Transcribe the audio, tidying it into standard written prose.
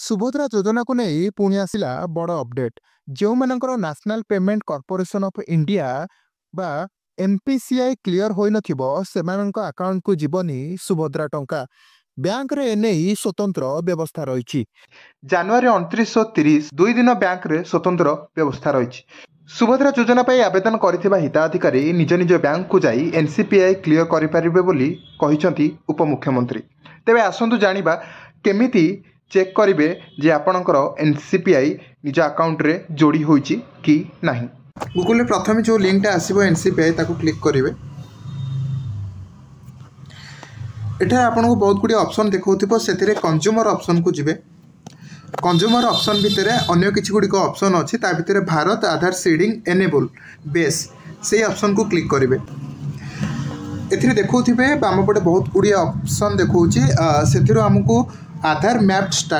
सुभद्रा योजना को नहीं पुणी आसला बड़ अपडेट जो मानकर national payment corporation of India बा एमपीसीआई क्लियर होई नथिबो सेमानक अकाउंट को जीवनी सुभद्रा टंका बैंक रे एने स्वतंत्र व्यवस्था रही। जनवरी 2930 दुई दिन बैंक रे स्वतंत्र व्यवस्था रही। सुभद्रा योजना पर आवेदन करथिबा हिताधिकारी निज निज बैंक को जाई एनसीपीआई क्लियर करि परिबे बोली कहिसंती उपमुख्यमंत्री। तेबे आसंतु जानिबा केमिति चेक करिवे जे आपणकर एनसीपीआई निज अकाउंट रे जोड़ी होईची कि नाही। गूगल रे प्रथम जो लिंक टा आसीबो एनसीपीआई ताको क्लिक करिवे। एठा आपनको बहुत गुडी ऑप्शन देखौथिबो सेथिरे कंज्यूमर ऑप्शन को जिवे। कंज्यूमर ऑप्शन भितर अन्य किछि गुडी को ऑप्शन अछि ता भितर भारत आधार सीडिंग एनेबल बेस से ऑप्शन को क्लिक करिवे। एथिरे देखौथिबे बाम पटे बहुत गुडी ऑप्शन देखौची सेथिरो हमको आधार मैप स्टार्ट